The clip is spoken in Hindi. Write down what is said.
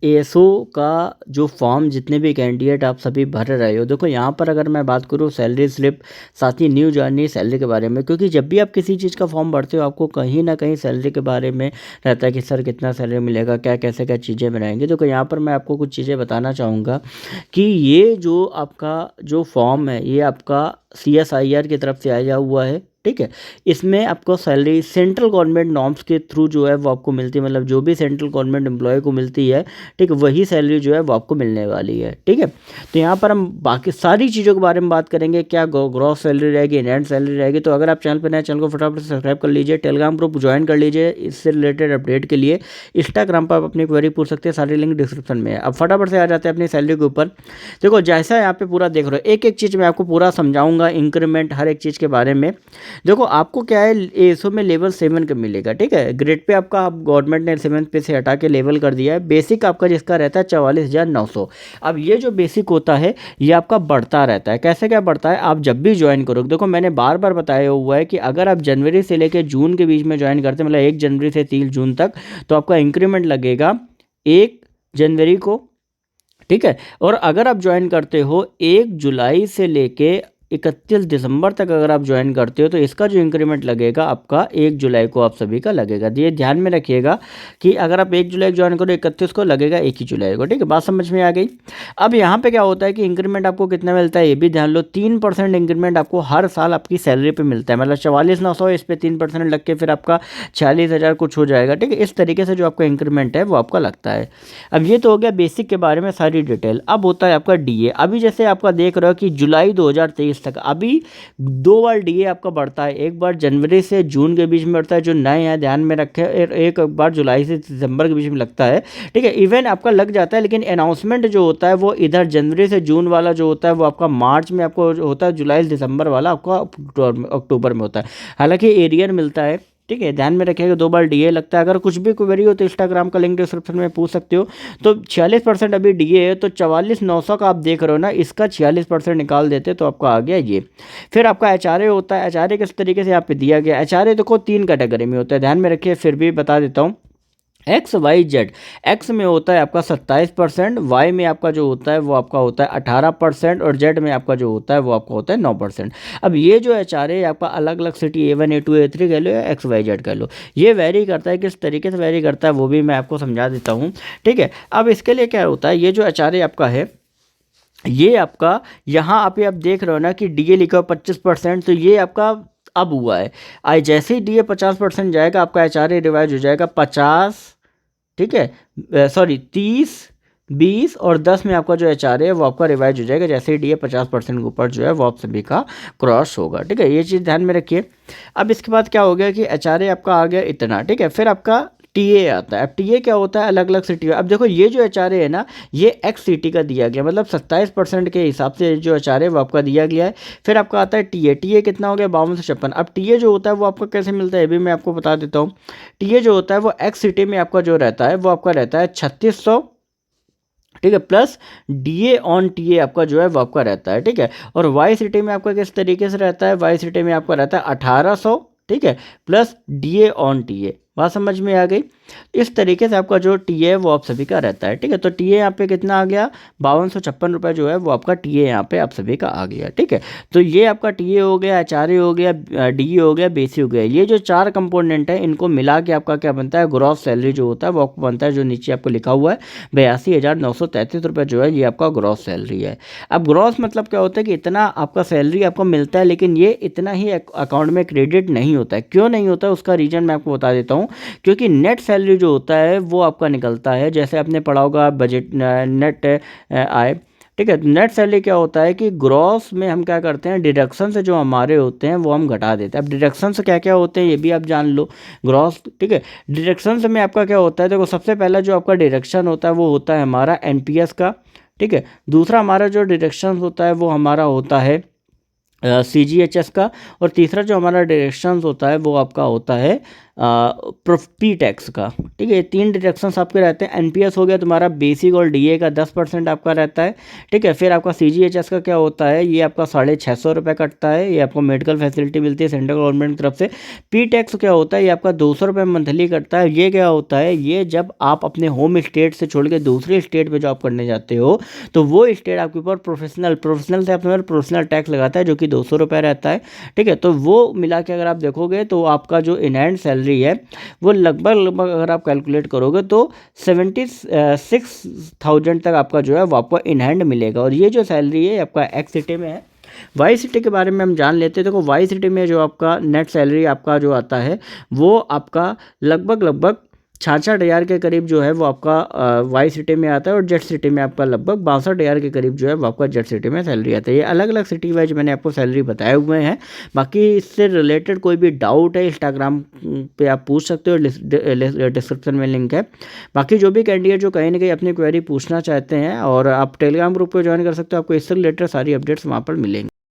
एएसओ का जो फॉर्म जितने भी कैंडिडेट आप सभी भर रहे हो, देखो यहाँ पर अगर मैं बात करूँ सैलरी स्लिप, साथ ही न्यू जर्नी सैलरी के बारे में, क्योंकि जब भी आप किसी चीज़ का फॉर्म भरते हो आपको कहीं ना कहीं सैलरी के बारे में रहता है कि सर कितना सैलरी मिलेगा, क्या कैसे क्या चीज़ें बनाएंगे। देखो यहाँ पर मैं आपको कुछ चीज़ें बताना चाहूँगा कि ये जो आपका जो फॉर्म है ये आपका CSIR की तरफ से आया हुआ है, ठीक है। इसमें आपको सैलरी सेंट्रल गवर्नमेंट नॉर्म्स के थ्रू जो है वो आपको मिलती है, मतलब जो भी सेंट्रल गवर्नमेंट एम्प्लॉय को मिलती है, ठीक है, वही सैलरी जो है वो आपको मिलने वाली है, ठीक है। तो यहाँ पर हम बाकी सारी चीज़ों के बारे में बात करेंगे, क्या ग्रॉस सैलरी रहेगी, नेट सैलरी रहेगी। तो अगर आप चैनल पर नए, चैनल को फटाफट से सब्सक्राइब कर लीजिए, टेलीग्राम ग्रुप ज्वाइन कर लीजिए इससे रिलेटेड अपडेट के लिए। इंस्टाग्राम पर आप अपनी क्वेरी पूछ सकते हैं, सारी लिंक डिस्क्रिप्शन में है। अब फटाफट से आ जाते हैं अपनी सैलरी के ऊपर। देखो जैसा यहाँ पे पूरा देख रहे हो, एक एक चीज़ मैं आपको पूरा समझाऊंगा, इंक्रीमेंट हर एक चीज़ के बारे में। देखो आपको क्या है, एएसओ में लेवल 7 का मिलेगा, ठीक है। ग्रेड पे आपका आप गवर्नमेंट ने 7 पे से हटा के लेवल कर दिया है। बेसिक आपका जिसका रहता है 44,900। अब ये जो बेसिक होता है ये आपका बढ़ता रहता है। कैसे क्या बढ़ता है, आप जब भी ज्वाइन करोगे, देखो मैंने बार बार बताया हुआ है कि अगर आप जनवरी से लेकर जून के बीच में ज्वाइन करते हैं, मतलब 1 जनवरी से 30 जून तक, तो आपका इंक्रीमेंट लगेगा 1 जनवरी को, ठीक है। और अगर आप ज्वाइन करते हो 1 जुलाई से लेके 31 दिसंबर तक अगर आप ज्वाइन करते हो, तो इसका जो इंक्रीमेंट लगेगा आपका 1 जुलाई को आप सभी का लगेगा। तो ये ध्यान में रखिएगा कि अगर आप 1 जुलाई ज्वाइन करो 31 को, लगेगा 1 ही जुलाई को, ठीक है। बात समझ में आ गई। अब यहाँ पे क्या होता है कि इंक्रीमेंट आपको कितना मिलता है ये भी ध्यान लो। 3% इंक्रीमेंट आपको हर साल आपकी सैलरी पे मिलता है, मतलब 44,900, इस पर 3% लग के फिर आपका 46,000 कुछ हो जाएगा, ठीक है। इस तरीके से जो आपका इंक्रीमेंट है वो आपका लगता है। अब ये तो हो गया बेसिक के बारे में सारी डिटेल। अब होता है आपका डीए। अभी जैसे आपका देख रहे हो कि जुलाई 2023 तक अभी 2 बार डीए आपका बढ़ता है, एक बार जनवरी से जून के बीच में बढ़ता है, जो नए हैं ध्यान में रखें, एक बार जुलाई से दिसंबर के बीच में लगता है, ठीक है। इवन आपका लग जाता है, लेकिन अनाउंसमेंट जो होता है वो इधर जनवरी से जून वाला जो होता है वो आपका मार्च में आपको होता है, जुलाई से दिसंबर वाला आपका अक्टूबर में होता है। हालांकि एरियर मिलता है, ठीक है। ध्यान में रखिएगा 2 बार डीए लगता है। अगर कुछ भी क्वेरी हो तो इंस्टाग्राम का लिंक डिस्क्रिप्शन में पूछ सकते हो। तो 46% अभी डीए है, तो 44,900 का आप देख रहे हो ना, इसका 46% निकाल देते तो आपका आ गया ये। फिर आपका एचआरए होता है। एचआरए किस तरीके से यहाँ पे दिया गया, एचआरए देखो 3 कैटेगरी में होता है, ध्यान में रखिए, फिर भी बता देता हूँ। XYZ, एक्स में होता है आपका 27%, वाई में आपका जो होता है वो आपका होता है 18%, और जेड में आपका जो होता है वो आपका होता है 9%। अब ये जो एचआरए आपका अलग अलग सिटी A1 A2 A3 कह लो या XYZ कह लो, ये वेरी करता है। किस तरीके से वेरी करता है वो भी मैं आपको समझा देता हूँ, ठीक है। अब इसके लिए क्या होता है, ये जो एचआरए आपका है ये आपका, यहाँ आप देख रहे हो ना कि डीए लिखा हो 25%, तो ये आपका अब हुआ है। आज जैसे ही डीए 50% जाएगा आपका एचआरए रिवाइज हो जाएगा 50, ठीक है, सॉरी 30, 20 और 10 में आपका जो एचआरए है वो आपका रिवाइज हो जाएगा जैसे ही डीए 50% के ऊपर जो है वो आप सभी का क्रॉस होगा, ठीक है। ये चीज़ ध्यान में रखिए। अब इसके बाद क्या हो गया कि एचआरए आपका आ गया इतना, ठीक है। फिर आपका टीए आता है। अब टीए क्या होता है, अलग अलग सिटी। अब देखो ये जो एचआरए है ना, ये एक्स सिटी का दिया गया, मतलब 27% के हिसाब से जो एचआरए वो आपका दिया गया है। फिर आपका आता है टीए। टीए कितना हो गया, 5256। अब टीए जो होता है वो आपको कैसे मिलता है ये भी मैं आपको बता देता हूँ। टीए जो होता है वो एक्स सिटी में आपका जो रहता है वो आपका रहता है 3600, ठीक है, प्लस डीए ऑन टीए आपका जो है वो आपका रहता है, ठीक है। और वाई सिटी में आपका किस तरीके से रहता है, वाई सिटी में आपका रहता है 1800, ठीक है, प्लस डीए ऑन टीए। बात समझ में आ गई। इस तरीके से आपका जो टीए है वो आप सभी का रहता है, ठीक है। तो टीए यहाँ पे कितना आ गया, 5256 जो है वो आपका टीए यहाँ पे आप सभी का आ गया, ठीक है। तो ये आपका टीए हो गया, एचआरए हो गया, डीए हो गया, बेसिक हो गया। ये जो 4 कंपोनेंट है इनको मिला के आपका क्या बनता है, ग्रॉस सैलरी जो होता है वो आपको बनता है, जो नीचे आपको लिखा हुआ है 82,933 रुपये जो है ये आपका ग्रॉस सैलरी है। अब ग्रॉस मतलब क्या होता है कि इतना आपका सैलरी आपको मिलता है, लेकिन ये इतना ही अकाउंट में क्रेडिट नहीं होता है। क्यों नहीं होता है उसका रीज़न मैं आपको बता देता हूँ। क्योंकि नेट सैलरी जो होता है वो आपका निकलता है, जैसे आपने पढ़ा होगा बजट नेट आय, ठीक है। नेट सैलरी क्या होता है कि ग्रॉस में हम क्या करते हैं, डिडक्शन से जो हमारे होते हैं वो हम घटा देते हैं। अब डिडक्शन से क्या क्या होते हैं ये भी आप जान लो, ग्रॉस, ठीक है। डिडक्शन से में आपका क्या होता है, देखो सबसे पहला जो आपका डिडक्शन होता है वो होता है हमारा एनपीएस का, ठीक है। दूसरा हमारा जो डिडक्शन होता है वो हमारा होता है CGHS का, और तीसरा जो हमारा डिडक्शन होता है वो आपका होता है पी टैक्स का, ठीक है। ये 3 डिडक्शंस आपके रहते हैं। एनपीएस हो गया तुम्हारा बेसिक और डीए का 10% आपका रहता है, ठीक है। फिर आपका सीजीएचएस का क्या होता है, ये आपका 650 रुपये कटता है, ये आपको मेडिकल फैसिलिटी मिलती है सेंट्रल गवर्नमेंट की तरफ से। पी टैक्स क्या होता है, ये आपका 200 रुपये मंथली कटता है। ये क्या होता है, ये जब आप अपने होम स्टेट से छोड़ के दूसरे स्टेट पे जॉब करने जाते हो तो वो स्टेट आपके ऊपर प्रोफेशनल से अपने प्रोफेशनल टैक्स लगाता है, जो कि 200 रुपये रहता है, ठीक है। तो वो मिला के अगर आप देखोगे तो आपका जो इन हैंड सैलरी है वो लगभग अगर आप कैलकुलेट करोगे तो 76,000 तक आपका जो है वो आपको इन हैंड मिलेगा। और ये जो सैलरी है आपका एक्स सिटी में है। वाई सिटी के बारे में हम जान लेते हैं। देखो वाई सिटी में जो आपका नेट सैलरी आपका जो आता है वो आपका लगभग 66,000 के करीब जो है वो आपका वाई सिटी में आता है, और जेट सिटी में आपका लगभग 62,000 के करीब जो है वो आपका जेट सिटी में सैलरी आता है। ये अलग अलग सिटी वाइज मैंने आपको सैलरी बताए हुए हैं। बाकी इससे रिलेटेड कोई भी डाउट है इंस्टाग्राम पे आप पूछ सकते हो, डिस्क्रिप्शन में लिंक है। बाकी जो भी कैंडिडेट जो कहीं ना कहीं अपनी क्वेरी पूछना चाहते हैं, और आप टेलीग्राम ग्रुप पर ज्वाइन कर सकते हो, आपको इससे रिलेटेड सारी अपडेट्स वहाँ पर मिलेंगी।